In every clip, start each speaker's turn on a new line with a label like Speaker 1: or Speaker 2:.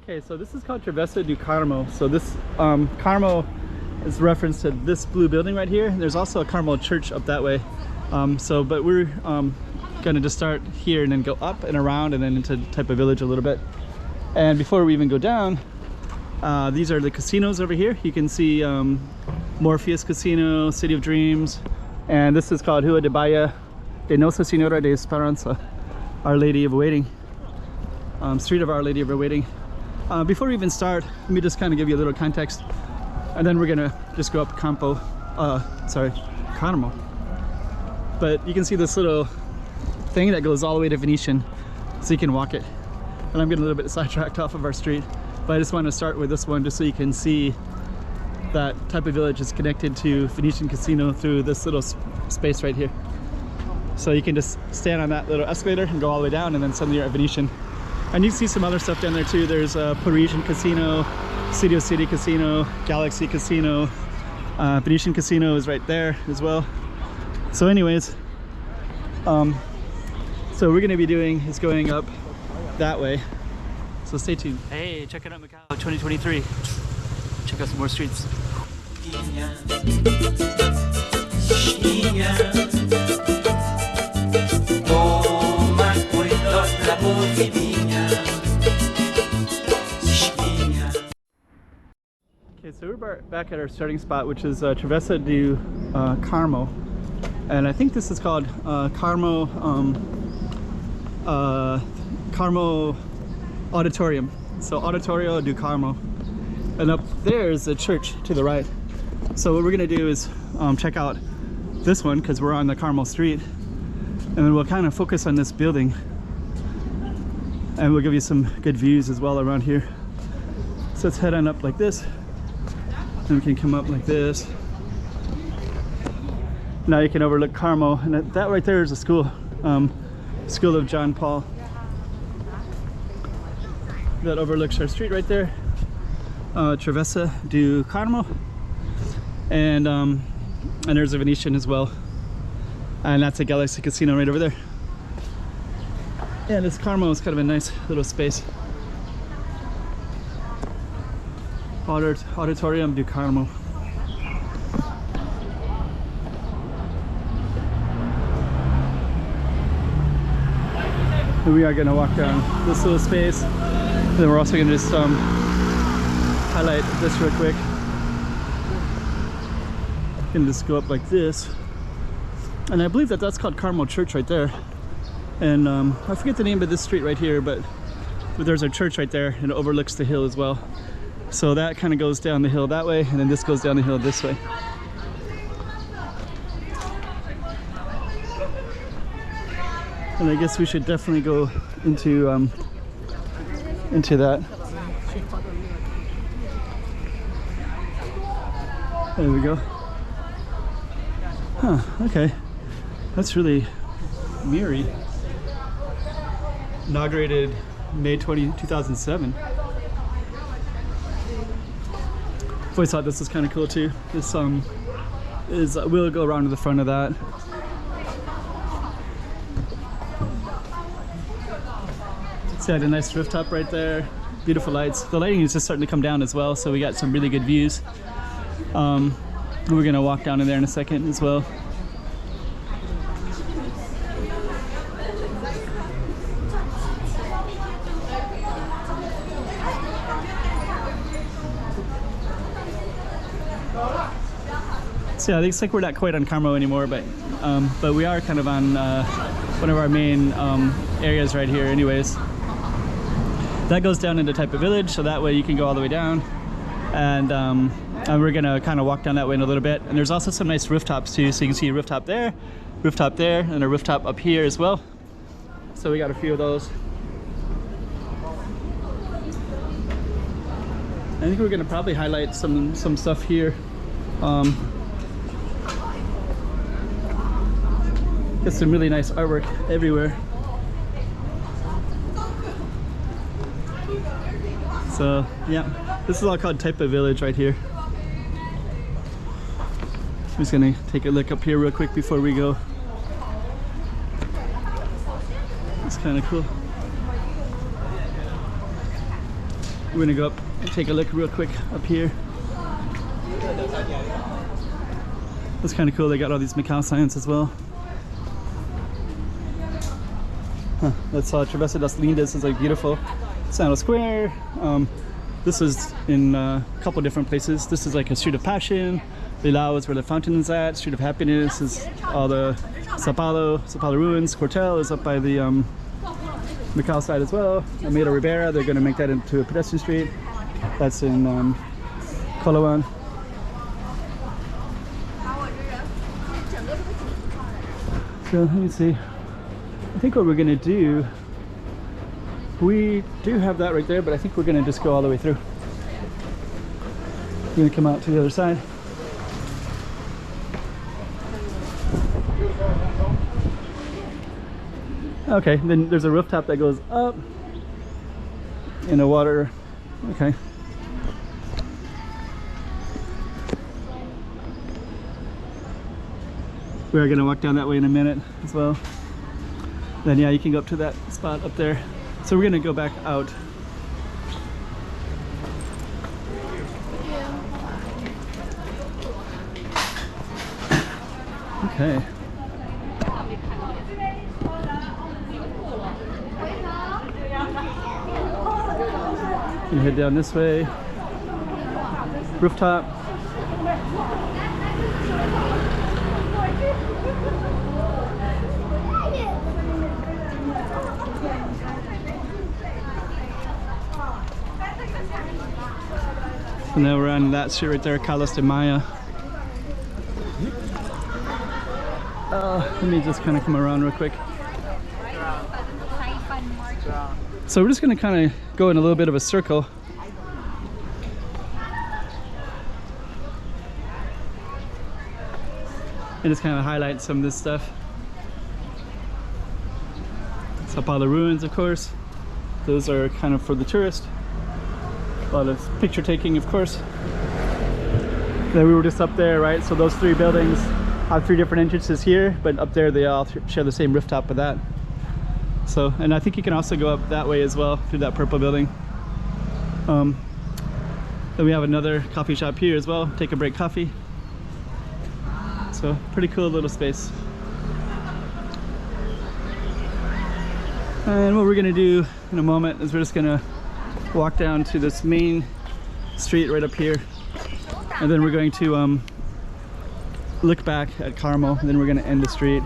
Speaker 1: Okay, so this is called Travessa do Carmo. So this Carmo is reference to this blue building right here. There's also a Carmo church up that way. But we're gonna just start here and then go up and around and then into Taipa village a little bit. And before we even go down, these are the casinos over here. You can see Morpheus Casino, City of Dreams, and this is called Rua de Baía de Nossa Senhora de Esperança, Our Lady of Waiting, Street of Our Lady of Waiting. Before we even start, let me just kind of give you a little context, and then we're gonna just go up Carmo. But you can see this little thing that goes all the way to Venetian, so you can walk it. And I'm getting a little bit sidetracked off of our street, but I just want to start with this one just so you can see that Taipa village is connected to Venetian Casino through this little space right here. So you can just stand on that little escalator and go all the way down, and then suddenly you're at Venetian. And you see some other stuff down there too. There's a Parisian Casino, Studio City Casino, Galaxy Casino, Venetian Casino is right there as well. So anyways, so we're gonna be doing is going up that way. So stay tuned. Hey, check it out, Macau 2023. Check out some more streets. Okay, so we're back at our starting spot, which is Travessa do Carmo, and I think this is called Carmo Auditorium. So Auditorio do Carmo, and up there is the church to the right. So what we're gonna do is check out this one because we're on the Carmo street, and then we'll kind of focus on this building, and we'll give you some good views as well around here. So let's head on up like this, and we can come up like this. Now you can overlook Carmo, and that right there is a school, School of John Paul. That overlooks our street right there, Travessa do Carmo, and there's a Venetian as well, and that's a Galaxy Casino right over there. Yeah, this Carmo is kind of a nice little space. Auditorium do Carmo. And we are going to walk down this little space. And then we're also going to just highlight this real quick. And just go up like this. And I believe that that's called Carmo Church right there. And I forget the name of this street right here, but there's a church right there, and it overlooks the hill as well. So that kind of goes down the hill that way, and then this goes down the hill this way. And I guess we should definitely go into that. There we go. Huh, okay. That's really mirrory. Inaugurated May 20, 2007. I've always thought this was kind of cool too. This we'll go around to the front of that. See, I had a nice rooftop right there. Beautiful lights. The lighting is just starting to come down as well, so we got some really good views. We're gonna walk down in there in a second as well. So yeah, it looks like we're not quite on Carmo anymore, but we are kind of on one of our main areas right here anyways. That goes down into Taipa village, so that way you can go all the way down, and we're gonna kind of walk down that way in a little bit. And there's also some nice rooftops too, so you can see a rooftop there, and a rooftop up here as well. So we got a few of those. I think we're gonna probably highlight some stuff here. Got some really nice artwork everywhere. So yeah, this is all called Taipa village right here. I'm just gonna take a look up here real quick before we go. It's kind of cool. We're gonna go up and take a look real quick up here. That's kind of cool. They got all these Macau signs as well. Huh. That's Travessa das Lindas. It's like beautiful. Sandal Square. This is in a couple different places. This is like a Street of Passion. Bilao is where the fountain is at. Street of Happiness is all the Sao Paulo ruins. Cortel is up by the Macau side as well. Alameda Ribera, they're going to make that into a pedestrian street. That's in Coloan. So let me see. I think what we're going to do, we do have that right there, but I think we're going to just go all the way through. We're going to come out to the other side. Okay, then there's a rooftop that goes up in the water. Okay. We're gonna walk down that way in a minute as well. Then yeah, you can go up to that spot up there. So we're gonna go back out. Okay. You head down this way. Rooftop. And then we're on that street right there, Carlos de Maya. Let me just kind of come around real quick. So we're just going to kind of go in a little bit of a circle. And just kind of highlight some of this stuff. Sao Paulo ruins, of course. Those are kind of for the tourist. A lot of picture taking, of course. Then we were just up there, right? So those three buildings have three different entrances here, but up there they all share the same rooftop with that. So, and I think you can also go up that way as well through that purple building. Then we have another coffee shop here as well. Take a break coffee. So pretty cool little space. And what we're gonna do in a moment is we're just gonna walk down to this main street right up here, and then we're going to look back at Carmo, and then we're gonna end the street.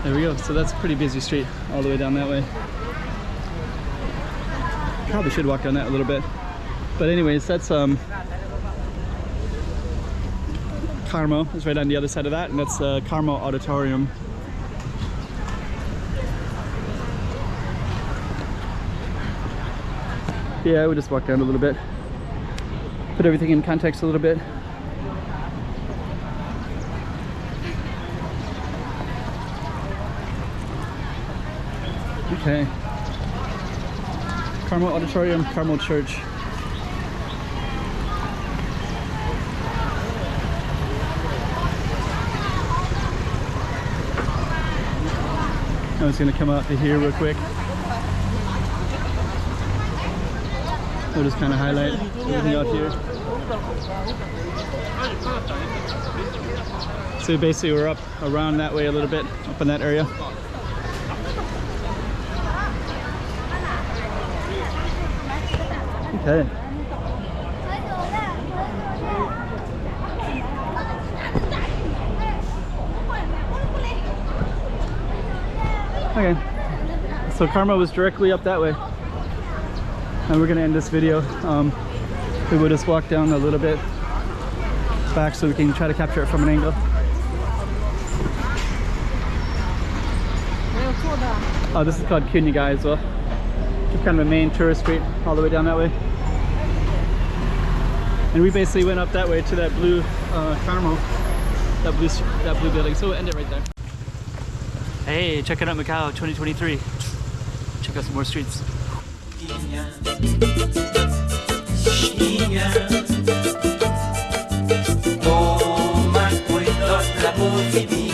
Speaker 1: There we go. So that's a pretty busy street all the way down that way. Probably should walk down that a little bit. But anyways, that's Carmo is right on the other side of that, and that's Carmo Auditorium. Yeah, we'll just walk down a little bit. Put everything in context a little bit. Okay. Carmo Auditorium, Carmo Church. I'm just going to come out to here real quick. We'll just kind of highlight everything out here. So basically we're up around that way a little bit, up in that area. Okay. Okay. So Carmo was directly up that way. And we're gonna end this video. We will just walk down a little bit back so we can try to capture it from an angle. Oh, this is called Cunhaga as well. Just kind of a main tourist street all the way down that way. And we basically went up that way to that blue Carmo, that blue building. So we'll end it right there. Hey, check out Macau 2023. Check out some more streets. Toma cuidado.
Speaker 2: ผู้ที่ดี